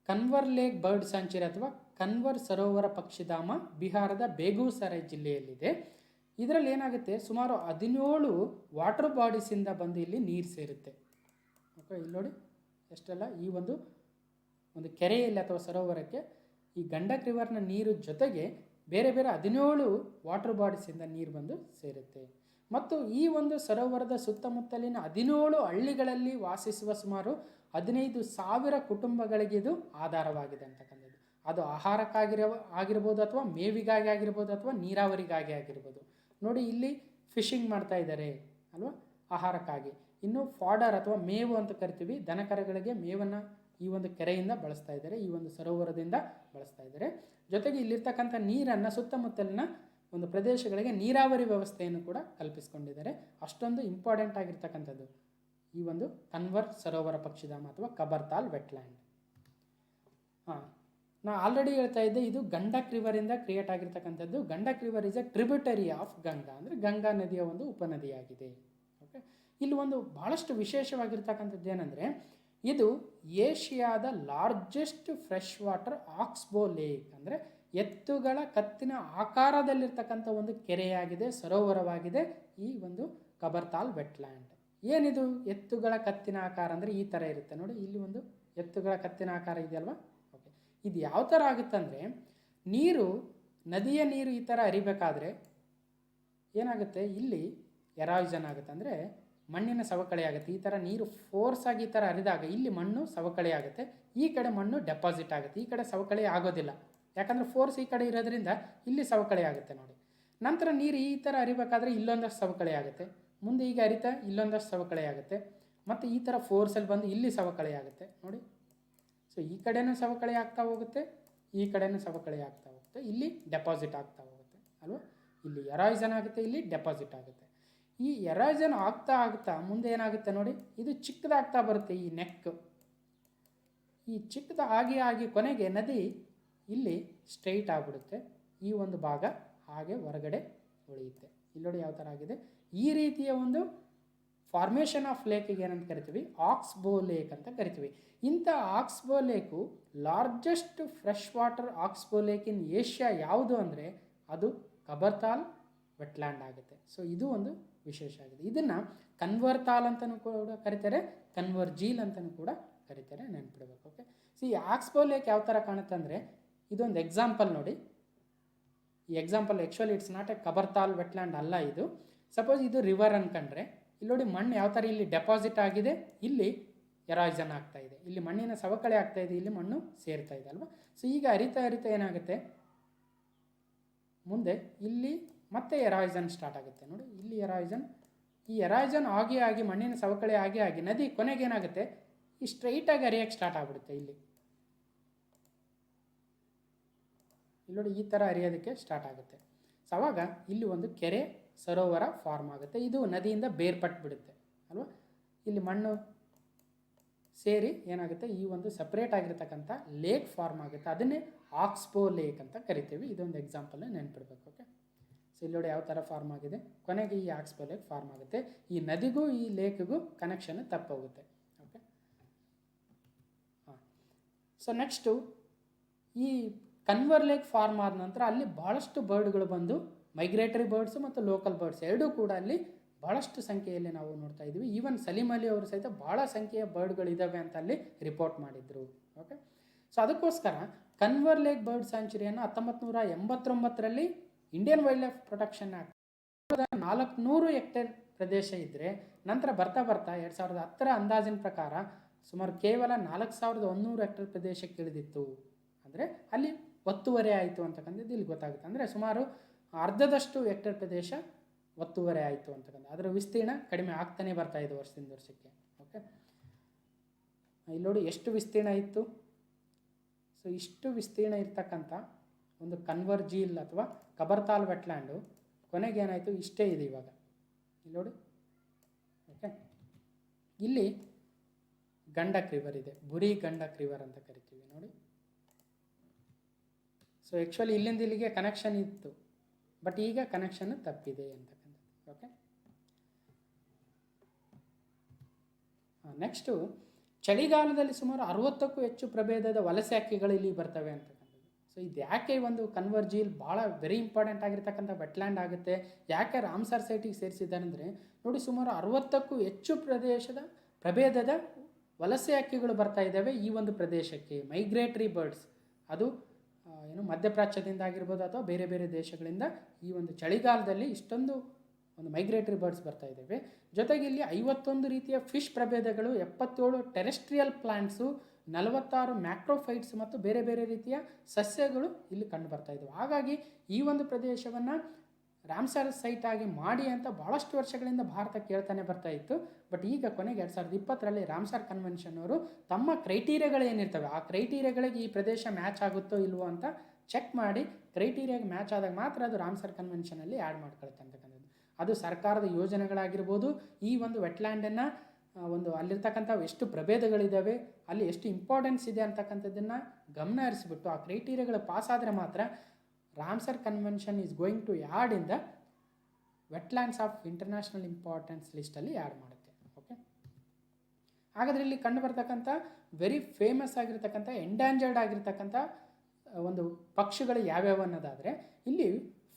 ಕನ್ವರ್ ಲೇಕ್ ಬರ್ಡ್ ಸ್ಯಾಂಚುರಿ ಅಥವಾ ಕನ್ವರ್ ಸರೋವರ ಪಕ್ಷಿಧಾಮ ಬಿಹಾರದ ಬೇಗೂಸರಾಯ್ ಜಿಲ್ಲೆಯಲ್ಲಿದೆ. ಇದರಲ್ಲಿ ಏನಾಗುತ್ತೆ, ಸುಮಾರು 17 ವಾಟರ್ ಬಾಡೀಸಿಂದ ಬಂದು ಇಲ್ಲಿ ನೀರು ಸೇರುತ್ತೆ. ಓಕೆ, ಇಲ್ಲಿ ನೋಡಿ ಎಷ್ಟೆಲ್ಲ ಈ ಒಂದು ಕೆರೆಯಲ್ಲಿ ಅಥವಾ ಸರೋವರಕ್ಕೆ ಈ ಗಂಡಕ್ ರಿವರ್ನ ನೀರು ಜೊತೆಗೆ ಬೇರೆ ಬೇರೆ 17 ವಾಟರ್ ಬಾಡೀಸಿಂದ ನೀರು ಬಂದು ಸೇರುತ್ತೆ. ಮತ್ತು ಈ ಒಂದು ಸರೋವರದ ಸುತ್ತಮುತ್ತಲಿನ 17 ಹಳ್ಳಿಗಳಲ್ಲಿ ವಾಸಿಸುವ ಸುಮಾರು 15,000 ಕುಟುಂಬಗಳಿಗೆ ಇದು ಆಧಾರವಾಗಿದೆ ಅಂತಕ್ಕಂಥದ್ದು. ಅದು ಆಗಿರ್ಬೋದು ಅಥವಾ ಮೇವಿಗಾಗಿ ಆಗಿರ್ಬೋದು ಅಥವಾ ನೀರಾವರಿಗಾಗಿ ಆಗಿರ್ಬೋದು. ನೋಡಿ ಇಲ್ಲಿ ಫಿಶಿಂಗ್ ಮಾಡ್ತಾ ಇದ್ದಾರೆ ಅಲ್ವಾ, ಆಹಾರಕ್ಕಾಗಿ. ಇನ್ನು ಫಾಡರ್ ಅಥವಾ ಮೇವು ಅಂತ ಕರಿತೀವಿ, ದನಕರಗಳಿಗೆ ಮೇವನ್ನು ಈ ಒಂದು ಕೆರೆಯಿಂದ ಬಳಸ್ತಾ ಇದ್ದಾರೆ, ಈ ಒಂದು ಸರೋವರದಿಂದ ಬಳಸ್ತಾ ಇದ್ದಾರೆ. ಜೊತೆಗೆ ಇಲ್ಲಿರ್ತಕ್ಕಂಥ ನೀರನ್ನು ಸುತ್ತಮುತ್ತಲಿನ ಒಂದು ಪ್ರದೇಶಗಳಿಗೆ ನೀರಾವರಿ ವ್ಯವಸ್ಥೆಯನ್ನು ಕೂಡ ಕಲ್ಪಿಸ್ಕೊಂಡಿದ್ದಾರೆ. ಅಷ್ಟೊಂದು ಇಂಪಾರ್ಟೆಂಟ್ ಆಗಿರ್ತಕ್ಕಂಥದ್ದು ಈ ಒಂದು ಕನ್ವರ್ ಸರೋವರ ಪಕ್ಷಿಧಾಮ ಅಥವಾ ಕಬರ್ತಾಲ್ ವೆಟ್ಲ್ಯಾಂಡ್. ನಾ ಆಲ್ರೆಡಿ ಹೇಳ್ತಾ ಇದ್ದೆ, ಇದು ಗಂಡಕ್ ರಿವರಿಂದ ಕ್ರಿಯೇಟ್ ಆಗಿರ್ತಕ್ಕಂಥದ್ದು. Gandak river is A tributary of Ganga, ಅಂದರೆ ಗಂಗಾ ನದಿಯ ಒಂದು ಉಪನದಿಯಾಗಿದೆ. ಓಕೆ, ಇಲ್ಲಿ ಒಂದು ಭಾಳಷ್ಟು ವಿಶೇಷವಾಗಿರ್ತಕ್ಕಂಥದ್ದು ಏನಂದರೆ, ಇದು ಏಷ್ಯಾದ largest fresh water oxbow lake, ಅಂದರೆ ಎತ್ತುಗಳ ಕತ್ತಿನ ಆಕಾರದಲ್ಲಿರ್ತಕ್ಕಂಥ ಒಂದು ಕೆರೆಯಾಗಿದೆ, ಸರೋವರವಾಗಿದೆ ಈ ಒಂದು ಕಬರ್ತಾಲ್ ವೆಟ್ಲ್ಯಾಂಡ್. ಏನಿದು ಎತ್ತುಗಳ ಕತ್ತಿನ ಆಕಾರ ಅಂದರೆ ಈ ಥರ ಇರುತ್ತೆ ನೋಡಿ, ಇಲ್ಲಿ ಒಂದು ಎತ್ತುಗಳ ಕತ್ತಿನ ಆಕಾರ ಇದೆಯಲ್ವಾ. ಓಕೆ, ಇದು ಯಾವ ಥರ ಆಗುತ್ತಂದರೆ, ನದಿಯ ನೀರು ಈ ಥರ ಹರಿಬೇಕಾದ್ರೆ ಏನಾಗುತ್ತೆ, ಇಲ್ಲಿ ಎರಾಯ್ಸನ್ ಆಗುತ್ತೆ, ಅಂದರೆ ಮಣ್ಣಿನ ಸವಕಳಿ ಆಗುತ್ತೆ. ಈ ಥರ ನೀರು ಫೋರ್ಸ್ ಆಗಿ ಈ ಥರ ಹರಿದಾಗ ಇಲ್ಲಿ ಮಣ್ಣು ಸವಕಳಿ ಆಗುತ್ತೆ, ಈ ಕಡೆ ಮಣ್ಣು ಡೆಪಾಸಿಟ್ ಆಗುತ್ತೆ. ಈ ಕಡೆ ಸವಕಳಿ ಆಗೋದಿಲ್ಲ, ಯಾಕಂದರೆ ಫೋರ್ಸ್ ಈ ಕಡೆ ಇರೋದ್ರಿಂದ ಇಲ್ಲಿ ಸವಕಳಿ ಆಗುತ್ತೆ ನೋಡಿ. ನಂತರ ನೀರು ಈ ಥರ ಹರಿಬೇಕಾದ್ರೆ ಇಲ್ಲೊಂದಷ್ಟು ಸವಕಳಿ ಆಗುತ್ತೆ, ಮುಂದೆ ಈಗ ಹರಿತಾ ಇಲ್ಲೊಂದಷ್ಟು ಸವಕಳಿ ಆಗುತ್ತೆ, ಮತ್ತು ಈ ಥರ ಫೋರ್ಸಲ್ಲಿ ಬಂದು ಇಲ್ಲಿ ಸವಕಳಿ ಆಗುತ್ತೆ ನೋಡಿ. ಸೊ ಈ ಕಡೆನೂ ಸವಕಳಿ ಆಗ್ತಾ ಹೋಗುತ್ತೆ, ಈ ಕಡೆನೂ ಸವಕಳಿ ಆಗ್ತಾ ಹೋಗುತ್ತೆ, ಇಲ್ಲಿ ಡೆಪಾಸಿಟ್ ಆಗ್ತಾ ಹೋಗುತ್ತೆ ಅಲ್ವಾ. ಇಲ್ಲಿ ಎರಾಯ್ಸನ್ ಆಗುತ್ತೆ, ಇಲ್ಲಿ ಡೆಪಾಸಿಟ್ ಆಗುತ್ತೆ. ಈ ಎರಾಯ್ಸನ್ ಆಗ್ತಾ ಮುಂದೆ ಏನಾಗುತ್ತೆ ನೋಡಿ, ಇದು ಚಿಕ್ಕದಾಗ್ತಾ ಬರುತ್ತೆ. ಈ ನೆಕ್ ಈ ಚಿಕ್ಕದ ಆಗಿ ಕೊನೆಗೆ ನದಿ ಇಲ್ಲಿ ಸ್ಟ್ರೈಟ್ ಆಗಿಬಿಡುತ್ತೆ. ಈ ಒಂದು ಭಾಗ ಹಾಗೆ ಹೊರಗಡೆ ಉಳಿಯುತ್ತೆ. ಇಲ್ಲಿ ನೋಡಿ ಯಾವ ಥರ ಆಗಿದೆ. ಈ ರೀತಿಯ ಒಂದು ಫಾರ್ಮೇಷನ್ ಆಫ್ ಲೇಕಿಗೆ ಏನಂತ ಕರಿತೀವಿ, ಆಕ್ಸ್ಬೋ ಲೇಕ್ ಅಂತ ಕರಿತೀವಿ. ಇಂಥ oxbow lake largest fresh water oxbow lake in Asia ಯಾವುದು ಅಂದರೆ ಅದು ಕಬರ್ತಾಲ್ ವೆಟ್ಲ್ಯಾಂಡ್ ಆಗುತ್ತೆ. ಸೊ ಇದು ಒಂದು ವಿಶೇಷ ಆಗಿದೆ. ಇದನ್ನು ಕನ್ವರ್ ತಾಲ್ ಅಂತಲೂ ಕೂಡ ಕರೀತಾರೆ, ಕನ್ವರ್ ಜೀಲ್ ಅಂತಲೂ ಕೂಡ ಕರೀತಾರೆ, ನೆನ್ಪಿಡ್ಬೇಕು. ಓಕೆ, ಈ ಆಕ್ಸ್ಬೋ ಲೇಕ್ ಯಾವ ಥರ ಕಾಣುತ್ತೆ ಅಂದರೆ, ಇದೊಂದು ಎಕ್ಸಾಂಪಲ್ ನೋಡಿ. ಈ example actually it's not a Kabartal wetland ಅಲ್ಲ ಇದು. ಸಪೋಸ್ ಇದು ರಿವರ್ ಅನ್ಕೊಂಡ್ರೆ ಇಲ್ಲಿ ನೋಡಿ ಮಣ್ಣು ಯಾವ ಥರ ಇಲ್ಲಿ ಡೆಪಾಸಿಟ್ ಆಗಿದೆ, ಇಲ್ಲಿ ಎರಾಯ್ಸನ್ ಆಗ್ತಾ ಇದೆ, ಇಲ್ಲಿ ಮಣ್ಣಿನ ಸವಕಳಿ ಆಗ್ತಾ ಇದೆ, ಇಲ್ಲಿ ಮಣ್ಣು ಸೇರ್ತಾ ಇದೆ ಅಲ್ವಾ. ಸೊ ಈಗ ಹರಿತಾ ಏನಾಗುತ್ತೆ, ಮುಂದೆ ಇಲ್ಲಿ ಮತ್ತೆ ಎರಾಯ್ಸನ್ ಸ್ಟಾರ್ಟ್ ಆಗುತ್ತೆ ನೋಡಿ. ಇಲ್ಲಿ ಈ ಎರಾಯ್ಸನ್ ಆಗಿ ಮಣ್ಣಿನ ಸವಕಳಿ ಆಗಿ ನದಿ ಕೊನೆಗೆ ಏನಾಗುತ್ತೆ, ಈ ಸ್ಟ್ರೈಟಾಗಿ ಹರಿಯೋಕ್ಕೆ ಸ್ಟಾರ್ಟ್ ಆಗಿಬಿಡುತ್ತೆ. ಇಲ್ಲಿ ನೋಡಿ ಈ ಥರ ಹರಿಯೋದಕ್ಕೆ ಸ್ಟಾರ್ಟ್ ಆಗುತ್ತೆ. ಸೊ ಆವಾಗ ಇಲ್ಲಿ ಒಂದು ಕೆರೆ ಸರೋವರ ಫಾರ್ಮ್ ಆಗುತ್ತೆ. ಇದು ನದಿಯಿಂದ ಬೇರ್ಪಟ್ಟು ಬಿಡುತ್ತೆ ಅಲ್ವಾ. ಇಲ್ಲಿ ಮಣ್ಣು ಸೇರಿ ಏನಾಗುತ್ತೆ, ಈ ಒಂದು ಸಪ್ರೇಟ್ ಆಗಿರ್ತಕ್ಕಂಥ ಲೇಕ್ ಫಾರ್ಮ್ ಆಗುತ್ತೆ. ಅದನ್ನೇ ಆಕ್ಸ್ಬೋ ಲೇಕ್ ಅಂತ ಕರಿತೀವಿ. ಇದೊಂದು ಎಕ್ಸಾಂಪಲ್ ನೆನ್ಪಿಡ್ಬೇಕು. ಓಕೆ, ಸೊ ಇಲ್ಲಿ ನೋಡಿ ಯಾವ ಥರ ಫಾರ್ಮ್ ಆಗಿದೆ, ಕೊನೆಗೆ ಈ ಆಕ್ಸ್ಬೋ ಲೇಕ್ ಫಾರ್ಮ್ ಆಗುತ್ತೆ. ಈ ನದಿಗೂ ಈ ಲೇಕ್ಗೂ ಕನೆಕ್ಷನ್ ತಪ್ಪೋಗುತ್ತೆ. ಓಕೆ, ಸೊ ನೆಕ್ಸ್ಟು ಈ ಕನ್ವರ್ ಲೇಕ್ ಫಾರ್ಮ್ ಆದ ನಂತರ ಅಲ್ಲಿ ಭಾಳಷ್ಟು ಬರ್ಡ್ಗಳು ಬಂದು ಮೈಗ್ರೇಟರಿ ಬರ್ಡ್ಸು ಮತ್ತು ಲೋಕಲ್ ಬರ್ಡ್ಸ್ ಎರಡೂ ಕೂಡ ಅಲ್ಲಿ ಭಾಳಷ್ಟು ಸಂಖ್ಯೆಯಲ್ಲಿ ನಾವು ನೋಡ್ತಾ ಇದ್ವಿ. ಈವನ್ ಸಲೀಂ ಅಲಿ ಅವರು ಸಹಿತ ಭಾಳ ಸಂಖ್ಯೆಯ ಬರ್ಡ್ಗಳಿದ್ದಾವೆ ಅಂತ ಅಲ್ಲಿ ರಿಪೋರ್ಟ್ ಮಾಡಿದರು. ಓಕೆ, ಸೊ ಅದಕ್ಕೋಸ್ಕರ ಕನ್ವರ್ ಲೇಕ್ ಬರ್ಡ್ ಸ್ಯಾಂಚುರಿಯನ್ನು 1989ರಲ್ಲಿ Indian wildlife protection act 400 hectare ಪ್ರದೇಶ ಇದ್ದರೆ, ನಂತರ ಬರ್ತಾ 2010ರ ಅಂದಾಜಿನ ಪ್ರಕಾರ ಸುಮಾರು ಕೇವಲ 4100 ಹೆಕ್ಟೇರ್ ಪ್ರದೇಶಕ್ಕೆ ಇಳಿದಿತ್ತು. ಅಂದರೆ ಅಲ್ಲಿ ಒತ್ತುವರಿ ಆಯಿತು ಅಂತಕ್ಕಂಥದ್ದು ಇಲ್ಲಿ ಗೊತ್ತಾಗುತ್ತೆ. ಅಂದರೆ ಸುಮಾರು ಅರ್ಧದಷ್ಟು ಹೆಕ್ಟೇರ್ ಪ್ರದೇಶ ಒತ್ತುವರಿ ಆಯಿತು ಅಂತಕ್ಕಂಥ, ಅದರ ವಿಸ್ತೀರ್ಣ ಕಡಿಮೆ ಆಗ್ತಾನೆ ಬರ್ತಾ ಇದೆ ವರ್ಷದಿಂದ ವರ್ಷಕ್ಕೆ. ಓಕೆ, ಇಲ್ಲಿ ನೋಡಿ ಎಷ್ಟು ವಿಸ್ತೀರ್ಣ ಇತ್ತು. ಸೊ ಇಷ್ಟು ವಿಸ್ತೀರ್ಣ ಇರ್ತಕ್ಕಂಥ ಒಂದು ಕನ್ವರ್ ಝೀಲ್ ಅಥವಾ ಕಬರ್ತಾಲ್ ವೆಟ್ಲ್ಯಾಂಡು ಕೊನೆಗೆ ಏನಾಯಿತು, ಇಷ್ಟೇ ಇದೆ ಇವಾಗ. ಇಲ್ಲಿ ನೋಡಿ, ಓಕೆ, ಇಲ್ಲಿ ಗಂಡಕ್ ರಿವರ್ ಇದೆ, ಬುರಿ ಗಂಡಕ್ ರಿವರ್ ಅಂತ ಕರಿತೀವಿ ನೋಡಿ. ಸೊ ಆ್ಯಕ್ಚುಲಿ ಇಲ್ಲಿಂದ ಇಲ್ಲಿಗೆ ಕನೆಕ್ಷನ್ ಇತ್ತು, ಬಟ್ ಈಗ ಕನೆಕ್ಷನ್ ತಪ್ಪಿದೆ ಅಂತಕ್ಕಂಥದ್ದು. ಓಕೆ, ನೆಕ್ಸ್ಟು ಚಳಿಗಾಲದಲ್ಲಿ ಸುಮಾರು 60ಕ್ಕೂ ಹೆಚ್ಚು ಪ್ರಭೇದದ ವಲಸೆ ಹಕ್ಕಿಗಳು ಇಲ್ಲಿ ಬರ್ತವೆ ಅಂತಕ್ಕಂಥದ್ದು. ಸೊ ಇದು ಯಾಕೆ ಒಂದು ಕನ್ವರ್ ಝೀಲ್ ಭಾಳ ವೆರಿ ಇಂಪಾರ್ಟೆಂಟ್ ಆಗಿರ್ತಕ್ಕಂಥ ವೆಟ್ಲ್ಯಾಂಡ್ ಆಗುತ್ತೆ, ಯಾಕೆ ರಾಮ್ಸರ್ ಸೈಟಿಗೆ ಸೇರಿಸಿದ್ದಾರೆ ಅಂದರೆ ನೋಡಿ, ಸುಮಾರು 60ಕ್ಕೂ ಹೆಚ್ಚು ಪ್ರಭೇದದ ವಲಸೆ ಹಕ್ಕಿಗಳು ಬರ್ತಾ ಇದ್ದಾವೆ ಈ ಒಂದು ಪ್ರದೇಶಕ್ಕೆ. ಮೈಗ್ರೇಟರಿ ಬರ್ಡ್ಸ್, ಅದು ಮಧ್ಯಪ್ರಾಚ್ಯದಿಂದ ಆಗಿರ್ಬೋದು ಅಥವಾ ಬೇರೆ ಬೇರೆ ದೇಶಗಳಿಂದ ಈ ಒಂದು ಚಳಿಗಾಲದಲ್ಲಿ ಇಷ್ಟೊಂದು ಒಂದು ಮೈಗ್ರೇಟರಿ ಬರ್ಡ್ಸ್ ಬರ್ತಾ ಇದ್ದಾವೆ. ಜೊತೆಗೆ ಇಲ್ಲಿ 51 ರೀತಿಯ ಫಿಶ್ ಪ್ರಭೇದಗಳು, 77 ಟೆರೆಸ್ಟ್ರಿಯಲ್ ಪ್ಲಾಂಟ್ಸು, 46 ಮ್ಯಾಕ್ರೋಫೈಟ್ಸ್ ಮತ್ತು ಬೇರೆ ಬೇರೆ ರೀತಿಯ ಸಸ್ಯಗಳು ಇಲ್ಲಿ ಕಂಡು ಬರ್ತಾ ಇದ್ದವು. ಹಾಗಾಗಿ ಈ ಒಂದು ಪ್ರದೇಶವನ್ನು ರಾಮ್ಸರ್ ಸೈಟ್ ಆಗಿ ಮಾಡಿ ಅಂತ ಭಾಳಷ್ಟು ವರ್ಷಗಳಿಂದ ಭಾರತ ಕೇಳ್ತಾನೆ ಬರ್ತಾ ಇತ್ತು. ಬಟ್ ಈಗ ಕೊನೆಗೆ 2020ರಲ್ಲಿ ರಾಮ್ಸರ್ ಕನ್ವೆನ್ಷನ್ ಅವರು ತಮ್ಮ ಕ್ರೈಟೀರಿಯಾಗಳು ಏನಿರ್ತವೆ ಆ ಕ್ರೈಟೀರಿಯಾಗಳಿಗೆ ಈ ಪ್ರದೇಶ ಮ್ಯಾಚ್ ಆಗುತ್ತೋ ಇಲ್ವೋ ಅಂತ ಚೆಕ್ ಮಾಡಿ ಕ್ರೈಟೀರಿಯಾಗೆ ಮ್ಯಾಚ್ ಆದಾಗ ಮಾತ್ರ ಅದು ರಾಮ್ಸರ್ ಕನ್ವೆನ್ಷನಲ್ಲಿ ಆ್ಯಡ್ ಮಾಡ್ಕೊಳುತ್ತೆ ಅಂತಕ್ಕಂಥದ್ದು. ಅದು ಸರ್ಕಾರದ ಯೋಜನೆಗಳಾಗಿರ್ಬೋದು, ಈ ಒಂದು ವೆಟ್ಲ್ಯಾಂಡನ್ನು ಒಂದು ಅಲ್ಲಿರ್ತಕ್ಕಂಥ ಎಷ್ಟು ಪ್ರಭೇದಗಳಿದ್ದಾವೆ, ಅಲ್ಲಿ ಎಷ್ಟು ಇಂಪಾರ್ಟೆನ್ಸ್ ಇದೆ ಅಂತಕ್ಕಂಥದ್ದನ್ನು ಗಮನ ಹರಿಸಿಬಿಟ್ಟು ಆ ಕ್ರೈಟೀರಿಯಾಗಳು ಪಾಸ್ ಆದರೆ ಮಾತ್ರ Ramsar convention is going to add in the wetlands of international importance ಲಿಸ್ಟಲ್ಲಿ ಆ್ಯಡ್ ಮಾಡುತ್ತೆ. ಓಕೆ, ಹಾಗಾದರೆ ಇಲ್ಲಿ ಕಂಡು ಬರ್ತಕ್ಕಂಥ ವೆರಿ ಫೇಮಸ್ ಆಗಿರ್ತಕ್ಕಂಥ ಎಂಡ್ಯಾಂಜರ್ಡ್ ಆಗಿರ್ತಕ್ಕಂಥ ಒಂದು ಪಕ್ಷಿಗಳು ಯಾವ್ಯಾವ ಅನ್ನೋದಾದರೆ ಇಲ್ಲಿ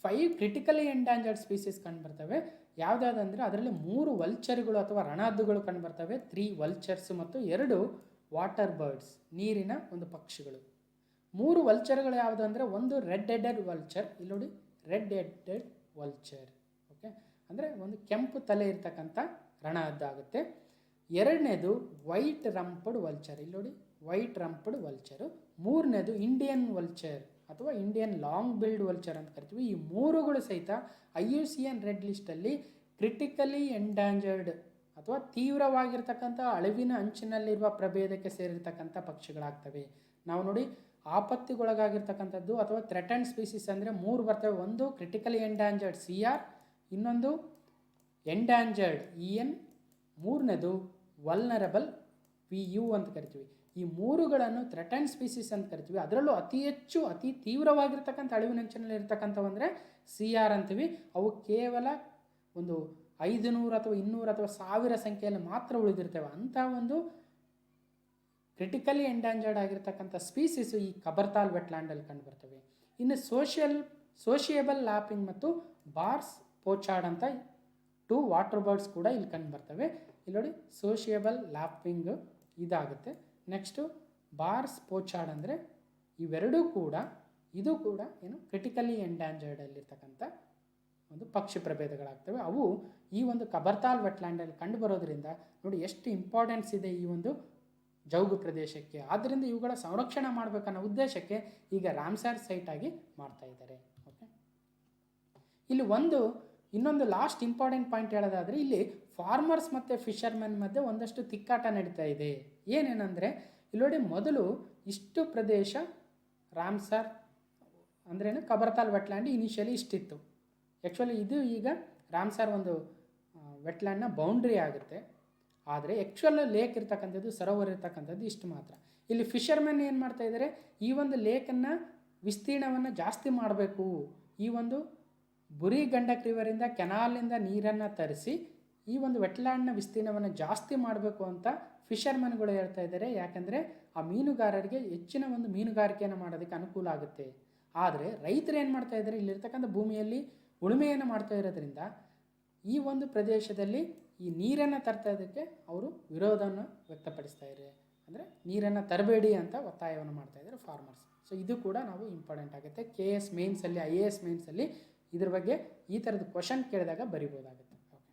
5 ಕ್ರಿಟಿಕಲಿ ಎಂಡ್ಯಾಂಜರ್ಡ್ ಸ್ಪೀಸೀಸ್ ಕಂಡು ಬರ್ತವೆ. ಯಾವುದಾದಂದರೆ ಅದರಲ್ಲಿ 3 ವಲ್ಚರ್ಗಳು ಅಥವಾ ರಣಹದ್ದುಗಳು ಕಂಡು ಬರ್ತವೆ, 3 ವಲ್ಚರ್ಸ್ ಮತ್ತು 2 ವಾಟರ್ ಬರ್ಡ್ಸ್, ನೀರಿನ ಒಂದು ಪಕ್ಷಿಗಳು. 3 ವಲ್ಚರ್ಗಳು ಯಾವುದು ಅಂದರೆ, ಒಂದು ರೆಡ್ ಹೆಡೆಡ್ ವಲ್ಚರ್, ಇಲ್ಲಿ ನೋಡಿ ರೆಡ್ ಹೆಡೆಡ್ ವಲ್ಚರ್. ಓಕೆ, ಅಂದರೆ ಒಂದು ಕೆಂಪು ತಲೆ ಇರ್ತಕ್ಕಂಥ ರಣಹದ್ದಾಗುತ್ತೆ. ಎರಡನೇದು ವೈಟ್ ರಂಪ್ಡ್ ವಲ್ಚರ್, ಇಲ್ಲಿ ನೋಡಿ ವೈಟ್ ರಂಪ್ಡ್ ವಲ್ಚರು. ಮೂರನೇದು ಇಂಡಿಯನ್ ವಲ್ಚರ್ ಅಥವಾ ಇಂಡಿಯನ್ ಲಾಂಗ್ ಬಿಲ್ಡ್ ವಲ್ಚರ್ ಅಂತ ಕರಿತೀವಿ. ಈ 3ಗಳು ಸಹಿತ IUCN ರೆಡ್ ಲಿಸ್ಟಲ್ಲಿ ಕ್ರಿಟಿಕಲಿ ಎಂಡ್ಯಾಂಜರ್ಡ್ ಅಥವಾ ತೀವ್ರವಾಗಿರ್ತಕ್ಕಂಥ ಅಳಿವಿನ ಅಂಚಿನಲ್ಲಿರುವ ಪ್ರಭೇದಕ್ಕೆ ಸೇರಿರ್ತಕ್ಕಂಥ ಪಕ್ಷಿಗಳಾಗ್ತವೆ. ನಾವು ನೋಡಿ ಆಪತ್ತಿಗೊಳಗಾಗಿರ್ತಕ್ಕಂಥದ್ದು ಅಥವಾ ಥ್ರೆಟನ್ಡ್ ಸ್ಪೀಸೀಸ್ ಅಂದರೆ 3 ಬರ್ತವೆ. ಒಂದು ಕ್ರಿಟಿಕಲಿ ಎಂಡ್ಯಾಂಜರ್ಡ್ CR, ಇನ್ನೊಂದು ಎಂಡ್ಯಾಂಜರ್ಡ್ EN, ಮೂರನೇದು ವಲ್ನರಬಲ್ VU ಅಂತ ಕರಿತೀವಿ. ಈ 3ಗಳನ್ನು ಥ್ರೆಟನ್ಡ್ ಸ್ಪೀಸೀಸ್ ಅಂತ ಕರಿತೀವಿ. ಅದರಲ್ಲೂ ಅತಿ ತೀವ್ರವಾಗಿರ್ತಕ್ಕಂಥ ಅಳಿವಿನಂಚಿನಲ್ಲಿ ಇರ್ತಕ್ಕಂಥವು ಅಂದರೆ CR ಅಂತೀವಿ. ಅವು ಕೇವಲ ಒಂದು 500 ಅಥವಾ 200 ಅಥವಾ 1000 ಸಂಖ್ಯೆಯಲ್ಲಿ ಮಾತ್ರ ಉಳಿದಿರ್ತವೆ. ಅಂಥ ಒಂದು ಕ್ರಿಟಿಕಲಿ ಎಂಡ್ಯಾಂಜರ್ಡ್ ಆಗಿರ್ತಕ್ಕಂಥ ಸ್ಪೀಸೀಸು ಈ ಕಬರ್ತಾಲ್ ವೆಟ್ಲ್ಯಾಂಡಲ್ಲಿ ಕಂಡು ಬರ್ತವೆ. ಇನ್ನು ಸೋಷಿಯಬಲ್ ಲ್ಯಾಪಿಂಗ್ ಮತ್ತು ಬಾರ್ಸ್ ಪೋಚಾರ್ಡ್ ಅಂತ 2 ವಾಟರ್ ಬರ್ಡ್ಸ್ ಕೂಡ ಇಲ್ಲಿ ಕಂಡು ಬರ್ತವೆ. ಇಲ್ಲಿ ನೋಡಿ ಸೋಷಿಯಬಲ್ ಲ್ಯಾಪಿಂಗ್ ಇದಾಗುತ್ತೆ. ನೆಕ್ಸ್ಟು ಬಾರ್ಸ್ ಪೋಚಾರ್ಡ್ ಅಂದರೆ ಇವೆರಡೂ ಕೂಡ ಇದು ಕೂಡ ಏನು ಕ್ರಿಟಿಕಲಿ ಎಂಡ್ಯಾಂಜರ್ಡಲ್ಲಿರ್ತಕ್ಕಂಥ ಒಂದು ಪಕ್ಷಿ ಪ್ರಭೇದಗಳಾಗ್ತವೆ. ಅವು ಈ ಒಂದು ಕಬರ್ತಾಲ್ ವೆಟ್ಲ್ಯಾಂಡಲ್ಲಿ ಕಂಡು ಬರೋದ್ರಿಂದ ನೋಡಿ ಎಷ್ಟು ಇಂಪಾರ್ಟೆನ್ಸ್ ಇದೆ ಈ ಒಂದು ಜೌಗು ಪ್ರದೇಶಕ್ಕೆ. ಆದ್ದರಿಂದ ಇವುಗಳ ಸಂರಕ್ಷಣೆ ಮಾಡಬೇಕನ್ನೋ ಉದ್ದೇಶಕ್ಕೆ ಈಗ ರಾಮ್ಸರ್ ಸೈಟ್ ಆಗಿ ಮಾಡ್ತಾ ಇದ್ದಾರೆ. ಓಕೆ, ಇಲ್ಲಿ ಇನ್ನೊಂದು ಲಾಸ್ಟ್ ಇಂಪಾರ್ಟೆಂಟ್ ಪಾಯಿಂಟ್ ಹೇಳೋದಾದರೆ, ಇಲ್ಲಿ ಫಾರ್ಮರ್ಸ್ ಮತ್ತು ಫಿಷರ್ಮೆನ್ ಮಧ್ಯೆ ಒಂದಷ್ಟು ತಿಕ್ಕಾಟ ನಡೀತಾ ಇದೆ. ಏನೇನೆಂದರೆ ಇಲ್ಲಿ ನೋಡಿ, ಮೊದಲು ಇಷ್ಟು ಪ್ರದೇಶ ರಾಮ್ಸರ್ ಅಂದ್ರೇನು ಕಬರ್ತಾಲ್ ವೆಟ್ಲ್ಯಾಂಡ್ ಇನಿಷಿಯಲಿ ಇಷ್ಟಿತ್ತು. ಆ್ಯಕ್ಚುಲಿ ಇದು ಈಗ ರಾಮ್ಸರ್ ಒಂದು ವೆಟ್ಲ್ಯಾಂಡ್ನ ಬೌಂಡ್ರಿ ಆಗುತ್ತೆ. ಆದರೆ ಆ್ಯಕ್ಚುಲ್ ಲೇಕ್ ಇರ್ತಕ್ಕಂಥದ್ದು, ಸರೋವರ ಇರ್ತಕ್ಕಂಥದ್ದು ಇಷ್ಟು ಮಾತ್ರ. ಇಲ್ಲಿ ಫಿಷರ್ಮೆನ್ ಏನು ಮಾಡ್ತಾ ಇದ್ದಾರೆ, ಈ ಒಂದು ಲೇಕನ್ನು ವಿಸ್ತೀರ್ಣವನ್ನು ಜಾಸ್ತಿ ಮಾಡಬೇಕು, ಈ ಒಂದು ಬುರಿ ಗಂಡಕ್ ರಿವರಿಂದ ಕೆನಾಲ್ನಿಂದ ನೀರನ್ನು ತರಿಸಿ ಈ ಒಂದು ವೆಟ್ಲ್ಯಾಂಡ್ನ ವಿಸ್ತೀರ್ಣವನ್ನು ಜಾಸ್ತಿ ಮಾಡಬೇಕು ಅಂತ ಫಿಷರ್ಮನ್ಗಳು ಹೇಳ್ತಾ ಇದ್ದಾರೆ. ಯಾಕಂದರೆ ಆ ಮೀನುಗಾರರಿಗೆ ಹೆಚ್ಚಿನ ಒಂದು ಮೀನುಗಾರಿಕೆಯನ್ನು ಮಾಡೋದಕ್ಕೆ ಅನುಕೂಲ ಆಗುತ್ತೆ. ಆದರೆ ರೈತರು ಏನು ಮಾಡ್ತಾ ಇದ್ದಾರೆ, ಇಲ್ಲಿರ್ತಕ್ಕಂಥ ಭೂಮಿಯಲ್ಲಿ ಉಳುಮೆಯನ್ನು ಮಾಡ್ತಾ ಇರೋದ್ರಿಂದ ಈ ಒಂದು ಪ್ರದೇಶದಲ್ಲಿ ಈ ನೀರನ್ನು ತರ್ತೋದಕ್ಕೆ ಅವರು ವಿರೋಧವನ್ನು ವ್ಯಕ್ತಪಡಿಸ್ತಾ ಇದ್ದಾರೆ. ಅಂದರೆ ನೀರನ್ನು ತರಬೇಡಿ ಅಂತ ಒತ್ತಾಯವನ್ನು ಮಾಡ್ತಾ ಇದ್ದಾರೆ ಫಾರ್ಮರ್ಸ್. ಸೊ ಇದು ಕೂಡ ನಾವು ಇಂಪಾರ್ಟೆಂಟ್ ಆಗುತ್ತೆ. KS ಮೇನ್ಸಲ್ಲಿ IAS ಮೇನ್ಸಲ್ಲಿ ಇದ್ರ ಬಗ್ಗೆ ಈ ಥರದ ಕ್ವಶನ್ ಕೇಳಿದಾಗ ಬರಿಬೋದಾಗುತ್ತೆ. ಓಕೆ,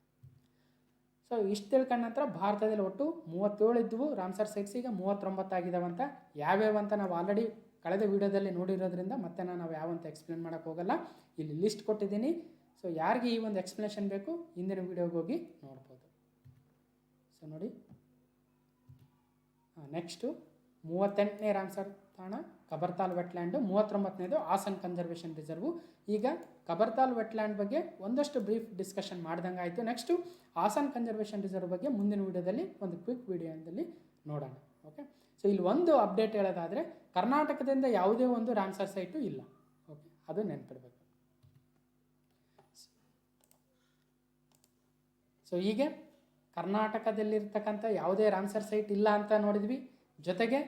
ಸೊ ಇಷ್ಟು ತಿಳ್ಕೊಂಡ ನಂತರ ಭಾರತದಲ್ಲಿ ಒಟ್ಟು 37 ಇದ್ದವು ರಾಮ್ಸರ್ ಸೈಟ್ಸ್, ಈಗ 39 ಆಗಿದಾವಂತ. ಯಾವ್ಯಾವಂತ ನಾವು ಆಲ್ರೆಡಿ ಕಳೆದ ವಿಡಿಯೋದಲ್ಲಿ ನೋಡಿರೋದ್ರಿಂದ ಮತ್ತೆ ನಾವು ಯಾವಂತ ಎಕ್ಸ್ಪ್ಲೇನ್ ಮಾಡೋಕ್ಕೆ ಹೋಗಲ್ಲ. ಇಲ್ಲಿ ಲಿಸ್ಟ್ ಕೊಟ್ಟಿದ್ದೀನಿ. ಸೊ ಯಾರಿಗೆ ಈ ಒಂದು ಎಕ್ಸ್ಪ್ಲನೇಷನ್ ಬೇಕು ಹಿಂದಿನ ವಿಡಿಯೋಗೆ ಹೋಗಿ ನೋಡ್ಬೋದು. ಸೊ ನೋಡಿ, ನೆಕ್ಸ್ಟು 38ನೇ ರಾಮ್ಸರ್ ತಾಣ ಕಬರ್ತಾಲ್ ವೆಟ್ಲ್ಯಾಂಡು, 39ನೇದು ಹಾಸನ್ ಕನ್ಸರ್ವೇಷನ್ ರಿಸರ್ವು. ಈಗ ಕಬರ್ತಾಲ್ ವೆಟ್ಲ್ಯಾಂಡ್ ಬಗ್ಗೆ ಒಂದಷ್ಟು ಬ್ರೀಫ್ ಡಿಸ್ಕಷನ್ ಮಾಡ್ದಂಗೆ ಆಯಿತು. ನೆಕ್ಸ್ಟು ಹಾಸನ್ ಕನ್ಸರ್ವೇಷನ್ ರಿಸರ್ವ್ ಬಗ್ಗೆ ಮುಂದಿನ ವಿಡಿಯೋದಲ್ಲಿ ಒಂದು ಕ್ವಿಕ್ ವಿಡಿಯೋದಲ್ಲಿ ನೋಡೋಣ. ಓಕೆ, ಸೊ ಇಲ್ಲಿ ಒಂದು ಅಪ್ಡೇಟ್ ಹೇಳೋದಾದರೆ ಕರ್ನಾಟಕದಿಂದ ಯಾವುದೇ ಒಂದು ರಾಮ್ಸರ್ ಸೈಟು ಇಲ್ಲ. ಓಕೆ, ಅದು ನೆನ್ಪಿಡಬೇಕು. ಸೊ ಹೀಗೆ ಕರ್ನಾಟಕದಲ್ಲಿರ್ತಕ್ಕಂಥ ಯಾವುದೇ ರಾಮ್ಸರ್ ಸೈಟ್ ಇಲ್ಲ ಅಂತ ನೋಡಿದ್ವಿ. ಜೊತೆಗೆ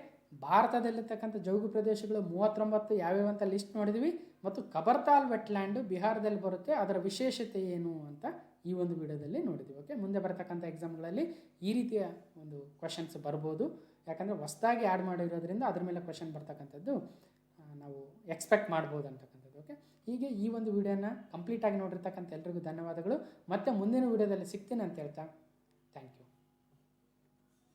ಭಾರತದಲ್ಲಿರ್ತಕ್ಕಂಥ ಜೌಗು ಪ್ರದೇಶಗಳು 39 ಯಾವ್ಯಾವಂತ ಲಿಸ್ಟ್ ನೋಡಿದ್ವಿ. ಮತ್ತು ಕಬರ್ತಾಲ್ ವೆಟ್ಲ್ಯಾಂಡು ಬಿಹಾರದಲ್ಲಿ ಬರುತ್ತೆ, ಅದರ ವಿಶೇಷತೆ ಏನು ಅಂತ ಈ ಒಂದು ವಿಡಿಯೋದಲ್ಲಿ ನೋಡಿದ್ವಿ. ಓಕೆ, ಮುಂದೆ ಬರತಕ್ಕಂಥ ಎಕ್ಸಾಮ್ಗಳಲ್ಲಿ ಈ ರೀತಿಯ ಒಂದು ಕ್ವಶನ್ಸ್ ಬರ್ಬೋದು. ಯಾಕಂದರೆ ಹೊಸದಾಗಿ ಆ್ಯಡ್ ಮಾಡಿರೋದ್ರಿಂದ ಅದ್ರ ಮೇಲೆ ಕ್ವಶನ್ ಬರ್ತಕ್ಕಂಥದ್ದು ನಾವು ಎಕ್ಸ್ಪೆಕ್ಟ್ ಮಾಡ್ಬೋದು ಅಂತಕ್ಕಂಥದ್ದು. ಓಕೆ, ಹೀಗೆ ಈ ಒಂದು ವಿಡಿಯೋನ ಕಂಪ್ಲೀಟಾಗಿ ನೋಡಿರ್ತಕ್ಕಂಥ ಎಲ್ರಿಗೂ ಧನ್ಯವಾದಗಳು. ಮತ್ತೆ ಮುಂದಿನ ವಿಡಿಯೋದಲ್ಲಿ ಸಿಗ್ತೀನಿ ಅಂತ ಹೇಳ್ತಾ